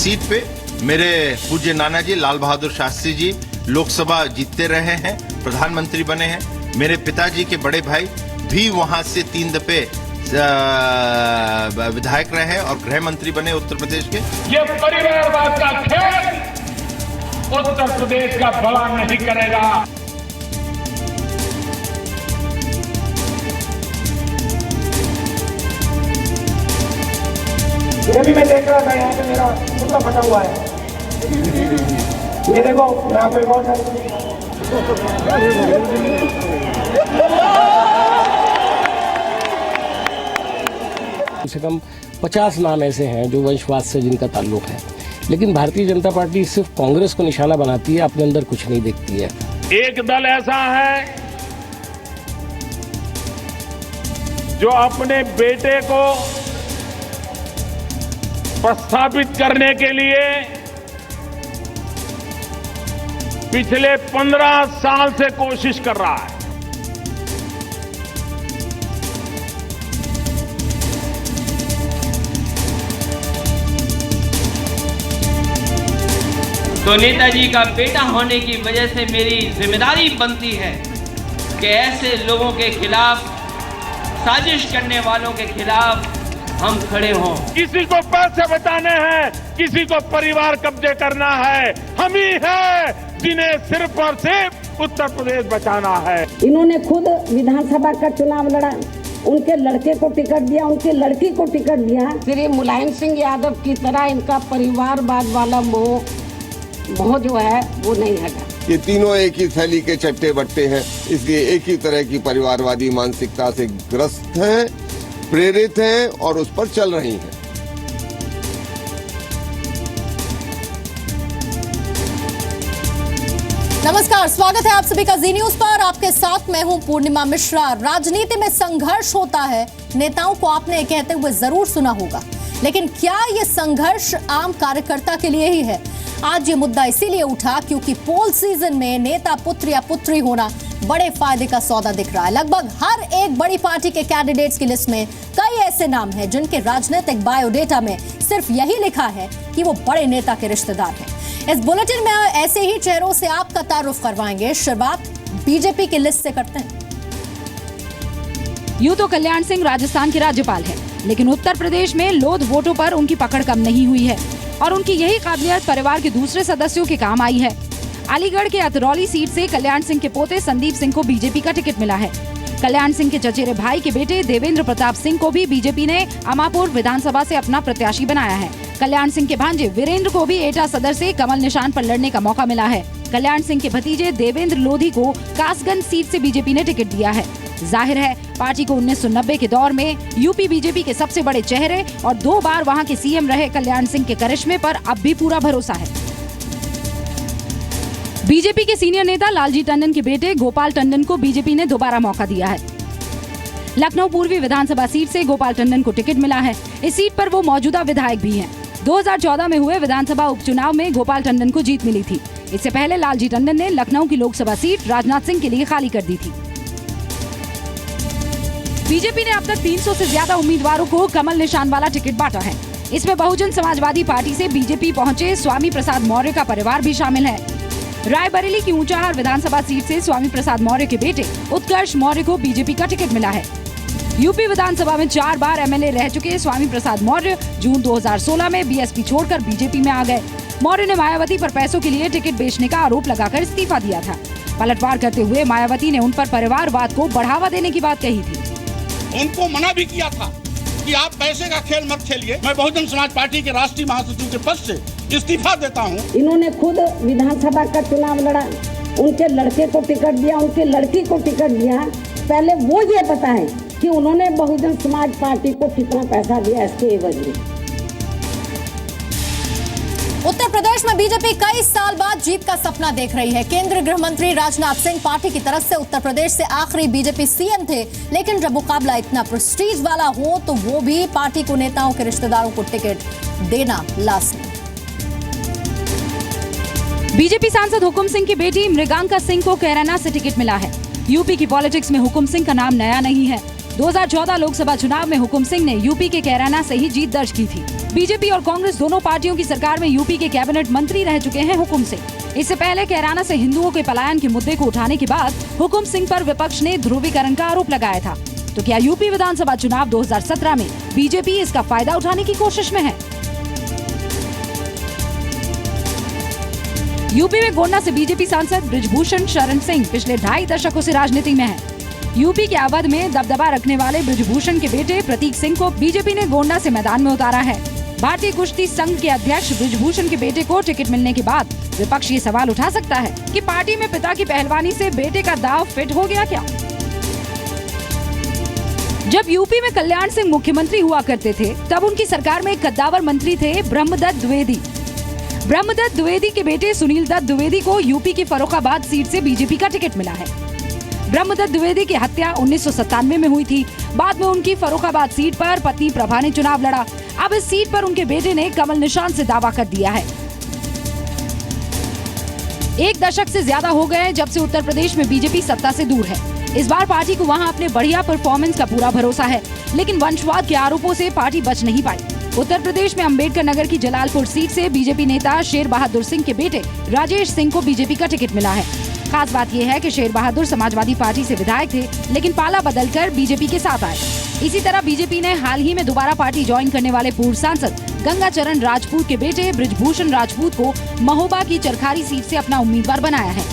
Seat पे मेरे पूज्य नाना जी लाल बहादुर शास्त्री जी लोकसभा जीतते रहे हैं, प्रधानमंत्री बने हैं। मेरे पिताजी के बड़े भाई भी वहां से 3 दफे विधायक रहे और गृह मंत्री बने उत्तर प्रदेश के। ये परिवारवाद का खेल उत्तर प्रदेश का भला नहीं करेगा। ये भी मैं देख रहा था, यहाँ पे मेरा कुत्ता फटा हुआ है। ये देखो यहाँ पे बहुत सारे कम से कम 50 नाम ऐसे हैं जो वंशवाद से जिनका ताल्लुक है, लेकिन भारतीय जनता पार्टी सिर्फ कांग्रेस को निशाना बनाती है, अपने अंदर कुछ नहीं देखती है। एक दल ऐसा है जो अपने बेटे को प्रस्थापित करने के लिए पिछले 15 साल से कोशिश कर रहा है। तो नेताजी का बेटा होने की वजह से मेरी जिम्मेदारी बनती है कि ऐसे लोगों के खिलाफ, साजिश करने वालों के खिलाफ हम खड़े हों। किसी को पैसे बचाने हैं, किसी को परिवार कब्जे करना है, हम ही है जिन्हें सिर्फ और सिर्फ उत्तर प्रदेश बचाना है। इन्होंने खुद विधानसभा का चुनाव लड़ा, उनके लड़के को टिकट दिया, उनकी लड़की को टिकट दिया। श्री मुलायम सिंह यादव की तरह इनका परिवारवाद वाला मोह जो है वो नहीं हटा। ये तीनों एक ही थैली के चट्टे बट्टे हैं, इसलिए एक ही तरह की परिवारवादी मानसिकता से ग्रस्त हैं, प्रेरित हैं और उस पर चल रही हैं। नमस्कार, स्वागत है आप सभी का जी न्यूज पर। आपके साथ मैं हूं पूर्णिमा मिश्रा। राजनीति में संघर्ष होता है, नेताओं को आपने कहते हुए जरूर सुना होगा, लेकिन क्या ये संघर्ष आम कार्यकर्ता के लिए ही है? आज ये मुद्दा इसीलिए उठा क्योंकि पोल सीजन में नेता पुत्र या पुत्री होना बड़े फायदे का सौदा दिख रहा है। लगभग हर एक बड़ी पार्टी के कैंडिडेट्स की लिस्ट में कई ऐसे नाम हैं जिनके राजनीतिक बायोडेटा में सिर्फ यही लिखा है कि वो बड़े नेता के रिश्तेदार हैं। इस बुलेटिन में ऐसे ही चेहरों से आपका तारुफ करवाएंगे। शुरुआत बीजेपी की लिस्ट से करते हैं। यूं तो कल्याण सिंह राजस्थान के राज्यपाल हैं, लेकिन उत्तर प्रदेश में लोध वोटों पर उनकी पकड़ कम नहीं हुई है और उनकी यही काबिलियत परिवार के दूसरे सदस्यों के काम आई है। अलीगढ़ के अतरौली सीट से कल्याण सिंह के पोते संदीप सिंह को बीजेपी का टिकट मिला है। कल्याण सिंह के चचेरे भाई के बेटे देवेंद्र प्रताप सिंह को भी बीजेपी ने अमापुर विधानसभा से अपना प्रत्याशी बनाया है। कल्याण सिंह के भांजे वीरेंद्र को भी एटा सदर से कमल निशान पर लड़ने का मौका मिला है। कल्याण सिंह के भतीजे देवेंद्र लोधी को कासगंज सीट से बीजेपी ने टिकट दिया है। जाहिर है पार्टी को 1990 के दौर में यूपी बीजेपी के सबसे बड़े चेहरे और 2 बार वहां के सीएम रहे कल्याण सिंह के करिश्मे पर अब भी पूरा भरोसा है। बीजेपी के सीनियर नेता लालजी टंडन के बेटे गोपाल टंडन को बीजेपी ने दोबारा मौका दिया है। लखनऊ पूर्वी विधानसभा सीट से गोपाल टंडन को टिकट मिला है। इस सीट पर वो मौजूदा विधायक भी हैं। 2014 में हुए विधानसभा उपचुनाव में गोपाल टंडन को जीत मिली थी। इससे पहले लालजी टंडन ने लखनऊ की लोकसभा सीट राजनाथ सिंह के लिए खाली कर दी थी। बीजेपी ने अब तक 300 से ज्यादा उम्मीदवारों को कमल निशान वाला टिकट बांटा है। इसमें बहुजन समाजवादी पार्टी से बीजेपी पहुंचे स्वामी प्रसाद मौर्य का परिवार भी शामिल है। रायबरेली की ऊंचाहार विधानसभा सीट से स्वामी प्रसाद मौर्य के बेटे उत्कर्ष मौर्य को बीजेपी का टिकट मिला है। यूपी विधानसभा में 4 बार एमएलए रह चुके स्वामी प्रसाद मौर्य जून 2016 में बीएसपी छोड़कर बीजेपी में आ गए। मौर्य ने मायावती पर पैसों के लिए टिकट बेचने का आरोप लगाकर इस्तीफा दिया था। पलटवार करते हुए मायावती ने उन पर परिवारवाद को बढ़ावा देने की बात कही थी। उनको मना भी किया था कि आप पैसे का खेल मत खेलिए। मैं बहुजन समाज पार्टी के राष्ट्रीय महासचिव के पद से इस्तीफा देता हूं। इन्होंने खुद विधानसभा का चुनाव लड़ा, उनके लड़के को टिकट दिया, उनकी लड़की को टिकट दिया। पहले वो ये पता है कि उन्होंने बहुजन समाज पार्टी को कितना पैसा दिया इसके एवज में। उत्तर प्रदेश में बीजेपी कई साल बाद जीत का सपना देख रही है। केंद्रीय गृह मंत्री राजनाथ सिंह पार्टी की तरफ से उत्तर प्रदेश से आखिरी बीजेपी सीएम थे, लेकिन जब मुकाबला इतना प्रेस्टीज वाला हो तो वो भी पार्टी को नेताओं के रिश्तेदारों को टिकट देना लाजमी। बीजेपी सांसद हुकुम सिंह की बेटी मृगांका सिंह को कैराना से टिकट मिला है। यूपी की पॉलिटिक्स में हुकुम सिंह का नाम नया नहीं है। 2014 लोकसभा चुनाव में हुकुम सिंह ने यूपी के कैराना से ही जीत दर्ज की थी। बीजेपी और कांग्रेस दोनों पार्टियों की सरकार में यूपी के कैबिनेट मंत्री रह चुके हैं हुकुम सिंह। इससे पहले कैराना से हिंदुओं के पलायन के मुद्दे को उठाने के बाद हुकुम सिंह पर विपक्ष ने ध्रुवीकरण का आरोप लगाया था। तो क्या यूपी विधानसभा चुनाव 2017 में बीजेपी इसका फायदा उठाने की कोशिश में है? यूपी में गोंडा से बीजेपी सांसद बृजभूषण शरण सिंह पिछले 2.5 दशकों से राजनीति में है। यूपी के अवध में दबदबा रखने वाले बृजभूषण के बेटे प्रतीक सिंह को बीजेपी ने गोंडा से मैदान में उतारा है। भारतीय कुश्ती संघ के अध्यक्ष बृजभूषण के बेटे को टिकट मिलने के बाद विपक्ष ये सवाल उठा सकता है कि पार्टी में पिता की पहलवानी से बेटे का दांव फिट हो गया क्या? जब यूपी में कल्याण सिंह मुख्यमंत्री हुआ करते थे, तब उनकी सरकार में एक कद्दावर मंत्री थे ब्रह्मदत्त द्विवेदी। ब्रह्मदत्त द्विवेदी के बेटे सुनील दत्त द्विवेदी को यूपी की फर्रुखाबाद सीट से बीजेपी का टिकट मिला है। ब्रह्मदत्त द्विवेदी की हत्या 1997 में हुई थी। बाद में उनकी फर्रुखाबाद सीट पर पत्नी प्रभा ने चुनाव लड़ा। अब इस सीट पर उनके बेटे ने कमल निशान से दावा कर दिया है। 1 दशक से ज्यादा हो गए जब से उत्तर प्रदेश में बीजेपी सत्ता से दूर है। इस बार पार्टी को वहां अपने बढ़िया परफॉर्मेंस का पूरा भरोसा है, लेकिन वंशवाद के आरोपों से पार्टी बच नहीं पाई। उत्तर प्रदेश में अंबेडकर नगर की जलालपुर सीट से बीजेपी नेता शेर बहादुर सिंह के बेटे राजेश सिंह को बीजेपी का टिकट मिला है। खास बात यह है कि शेर बहादुर समाजवादी पार्टी से विधायक थे, लेकिन पाला बदलकर बीजेपी के साथ आए। इसी तरह बीजेपी ने हाल ही में दोबारा पार्टी ज्वाइन करने वाले पूर्व सांसद गंगाचरण राजपूत के बेटे बृजभूषण राजपूत को महोबा की चरखारी सीट से अपना उम्मीदवार बनाया है।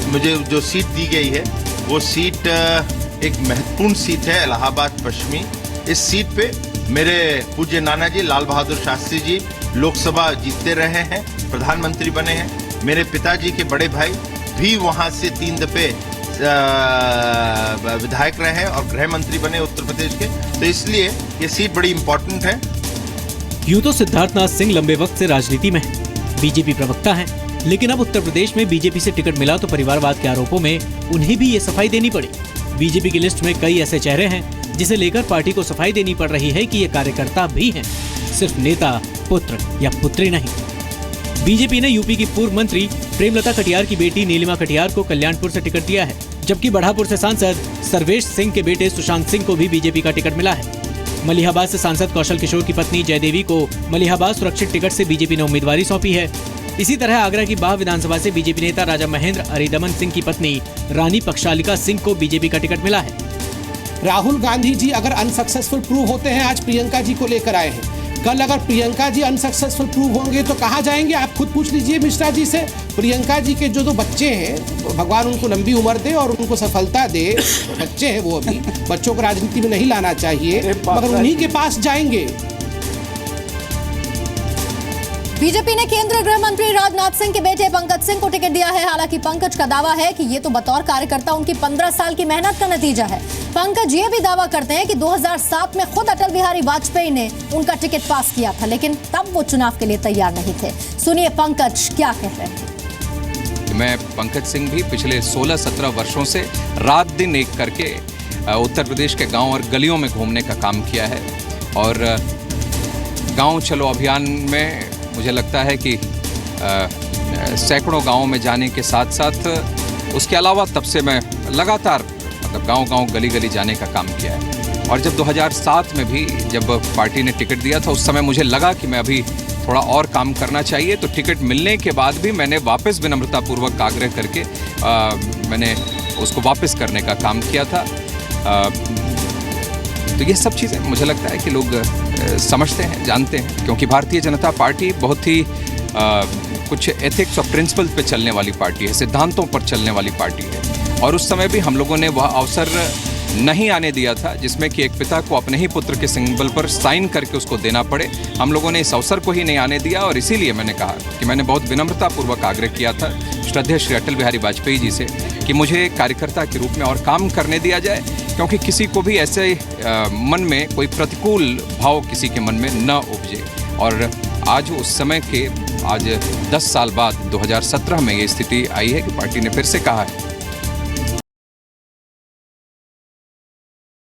मुझे जो सीट दी गई है वो सीट एक महत्वपूर्ण सीट है, इलाहाबाद पश्चिमी। इस सीट पे मेरे पूज्य नाना जी लाल बहादुर शास्त्री जी लोकसभा जीतते रहे हैं, प्रधानमंत्री बने हैं। मेरे पिताजी के बड़े भाई भी वहां से 3 दफे विधायक रहे हैं और गृह मंत्री बने उत्तर प्रदेश के, तो इसलिए ये सीट बड़ी इंपॉर्टेंट है। यूं तो सिद्धार्थनाथ सिंह लंबे वक्त से राजनीति में है, बीजेपी प्रवक्ता हैं, लेकिन अब उत्तर प्रदेश में बीजेपी से टिकट मिला तो परिवारवाद के आरोपों में उन्हें भी ये सफाई देनी पड़ी। बीजेपी की लिस्ट में कई ऐसे चेहरे हैं जिसे लेकर पार्टी को सफाई देनी पड़ रही है कि ये कार्यकर्ता भी हैं, सिर्फ नेता, पुत्र या पुत्री नहीं। बीजेपी ने यूपी की पूर्व मंत्री प्रेमलता कटियार की बेटी नीलिमा कटियार को कल्याणपुर से टिकट दिया है, जबकि बढ़ापुर से सांसद सर्वेश सिंह के बेटे सुशांत सिंह को भी बीजेपी का टिकट मिला है। मलिहाबाद से सांसद कौशल किशोर की पत्नी जयदेवी को मलिहाबाद सुरक्षित टिकट से बीजेपी ने उम्मीदवारी सौंपी है। इसी तरह आगरा की बाह विधानसभा से बीजेपी नेता राजा महेंद्र अरिदमन सिंह की पत्नी रानी पक्षालिका सिंह को बीजेपी का टिकट मिला है। राहुल गांधी जी अगर अनसक्सेसफुल प्रूव होते हैं, आज प्रियंका जी को लेकर आए हैं, कल अगर प्रियंका जी अनसक्सेसफुल प्रूव होंगे तो कहाँ जाएंगे? आप खुद पूछ लीजिए मिश्रा जी से। प्रियंका जी के जो बच्चे हैं, भगवान उनको लंबी उम्र दे और उनको सफलता दे, बच्चे हैं वो, अभी बच्चों को राजनीति में नहीं लाना चाहिए, मगर उन्हीं के पास जाएंगे। बीजेपी ने केंद्रीय गृह मंत्री राजनाथ सिंह के बेटे पंकज सिंह को टिकट दिया है। हालांकि पंकज का दावा है कि ये तो बतौर कार्यकर्ता उनकी 15 साल की मेहनत का नतीजा है। पंकज ये भी दावा करते हैं कि 2007 में खुद अटल बिहारी वाजपेयी ने उनका टिकट पास किया था, लेकिन तब वो चुनाव के लिए तैयार नहीं थे। सुनिए पंकज क्या कह रहे हैं। मैं पंकज सिंह भी पिछले 16-17 वर्षों से रात दिन एक करके उत्तर प्रदेश के गांव और गलियों में घूमने का काम किया है, और गांव चलो अभियान में मुझे लगता है कि सैकड़ों गांवों में जाने के साथ साथ उसके अलावा तब से मैं लगातार मतलब गांव-गांव गली-गली जाने का काम किया है। और जब 2007 में भी जब पार्टी ने टिकट दिया था, उस समय मुझे लगा कि मैं अभी थोड़ा और काम करना चाहिए, तो टिकट मिलने के बाद भी मैंने वापस विनम्रतापूर्वक आग्रह करके मैंने उसको वापस करने का काम किया था। तो ये सब चीज़ें मुझे लगता है कि लोग समझते हैं, जानते हैं, क्योंकि भारतीय जनता पार्टी बहुत ही कुछ एथिक्स और प्रिंसिपल पे चलने वाली पार्टी है, सिद्धांतों पर चलने वाली पार्टी है। और उस समय भी हम लोगों ने वह अवसर नहीं आने दिया था जिसमें कि एक पिता को अपने ही पुत्र के सिंबल पर साइन करके उसको देना पड़े। हम लोगों ने इस अवसर को ही नहीं आने दिया, और इसीलिए मैंने कहा कि मैंने बहुत विनम्रतापूर्वक आग्रह किया था श्रद्धेय श्री अटल बिहारी वाजपेयी जी से कि मुझे कार्यकर्ता के रूप में और काम करने दिया जाए, क्योंकि किसी को भी ऐसे मन में कोई प्रतिकूल भाव किसी के मन में न उपजे। और आज उस समय के आज 10 साल बाद 2017 में ये स्थिति आई है कि पार्टी ने फिर से कहा है